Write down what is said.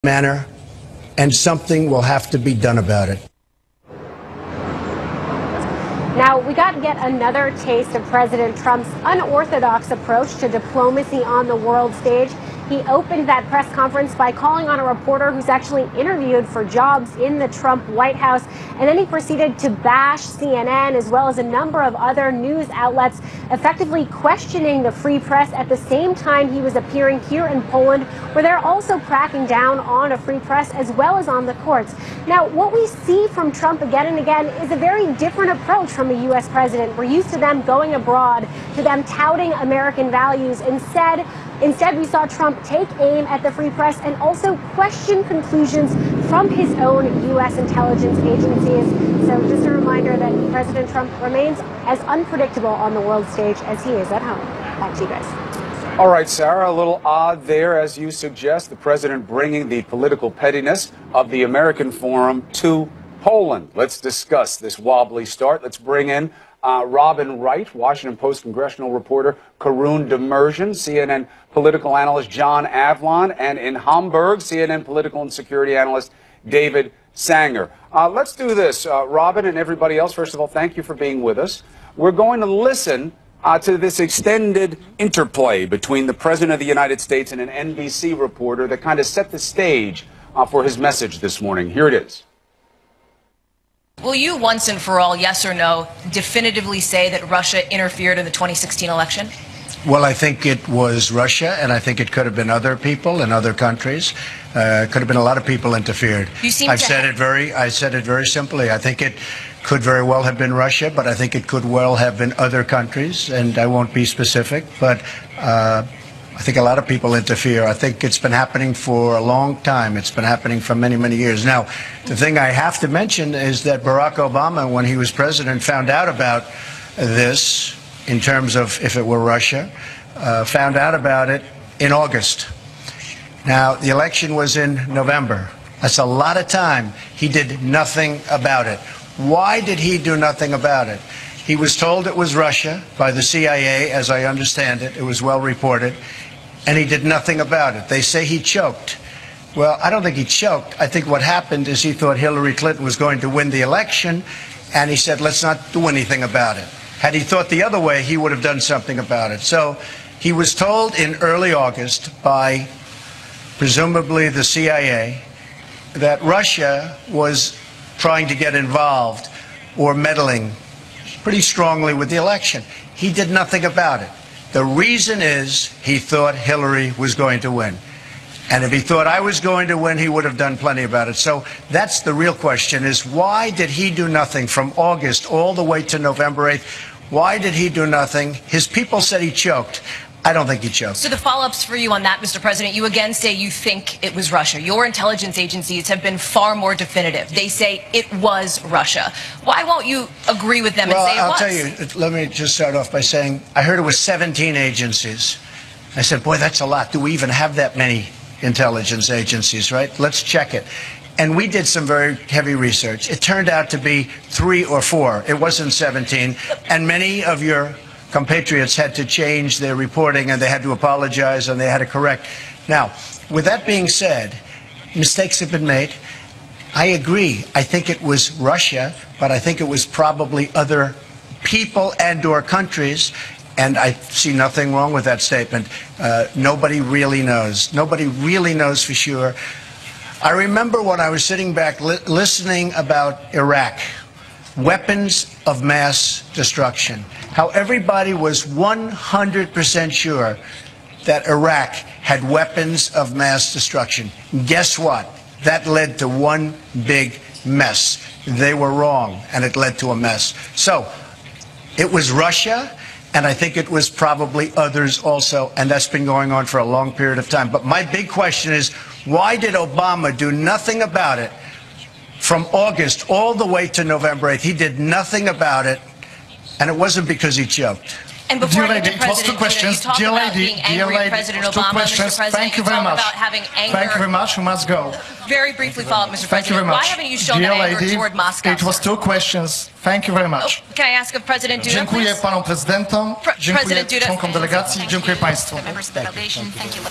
manner, and something will have to be done about it. Now, we got yet another taste of President Trump's unorthodox approach to diplomacy on the world stage. He opened that press conference by calling on a reporter who's actually interviewed for jobs in the Trump White House, and then he proceeded to bash CNN as well as a number of other news outlets, effectively questioning the free press at the same time he was appearing here in Poland, where they're also cracking down on a free press as well as on the courts. Now, what we see from Trump again and again is a very different approach from the U.S. president. We're used to them going abroad, to them touting American values. Instead, we saw Trump take aim at the free press and also question conclusions from his own U.S. intelligence agencies. So just a reminder that President Trump remains as unpredictable on the world stage as he is at home. Back to you guys. All right, Sarah, a little odd there, as you suggest, the president bringing the political pettiness of the American forum to Poland. Let's discuss this wobbly start. Let's bring in Robin Wright, Washington Post congressional reporter Karun Demirjian, CNN political analyst John Avlon, and in Hamburg, CNN political and security analyst David Sanger. Let's do this. Robin and everybody else, first of all, thank you for being with us. We're going to listen to this extended interplay between the President of the United States and an NBC reporter that kind of set the stage for his message this morning. Here it is. Will you once and for all, yes or no, definitively say that Russia interfered in the 2016 election? Well, I think it was Russia, and I think it could have been other people in other countries. Could have been a lot of people interfered. I said it very simply. I think it could very well have been Russia, but I think it could well have been other countries, and I won't be specific, but I think a lot of people interfere. I think it's been happening for a long time. It's been happening for many, many years. Now, the thing I have to mention is that Barack Obama, when he was president, found out about this, in terms of if it were Russia, found out about it in August. Now, the election was in November. That's a lot of time. He did nothing about it. Why did he do nothing about it? He was told it was Russia by the CIA, as I understand it. It was well reported. And he did nothing about it. They say he choked. Well, I don't think he choked. I think what happened is he thought Hillary Clinton was going to win the election, and he said, let's not do anything about it. Had he thought the other way, he would have done something about it. So he was told in early August by presumably the CIA that Russia was trying to get involved or meddling pretty strongly with the election. He did nothing about it. The reason is he thought Hillary was going to win. And if he thought I was going to win, he would have done plenty about it. So that's the real question, is why did he do nothing from August all the way to November 8th? Why did he do nothing? His people said he choked. I don't think he choked. So the follow-ups for you on that, Mr. President, you again say you think it was Russia. Your intelligence agencies have been far more definitive. They say it was Russia. Why won't you agree with them and say it was? Well, I'll tell you, let me just start off by saying, I heard it was 17 agencies. I said, boy, that's a lot. Do we even have that many intelligence agencies, right? Let's check it. And we did some very heavy research. It turned out to be 3 or 4. It wasn't 17. And many of your compatriots had to change their reporting, and they had to apologize, and they had to correct. Now, with that being said, mistakes have been made. I agree. I think it was Russia, but I think it was probably other people and or countries, and I see nothing wrong with that statement. Nobody really knows. Nobody really knows for sure. I remember when I was sitting back listening about Iraq, weapons of mass destruction, how everybody was 100% sure that Iraq had weapons of mass destruction. Guess what? That led to one big mess. They were wrong, and it led to a mess. So it was Russia, and I think it was probably others also, and that's been going on for a long period of time. But my big question is, why did Obama do nothing about it from August all the way to November 8th? He did nothing about it, and it wasn't because he choked. And before dear lady, it was 2 questions. Dear lady, President Obama, Mr. President, thank you very much. Thank you very much. We must go. Very briefly follow up, Mr. President. Thank you very much. Why haven't you shown that anger toward Moscow? It was 2 questions. Thank you very much. Can I ask of President Duda, Dziękuję panom prezydentom, dziękuję członkom delegacji, dziękuję państwu. Members of the delegation, thank you.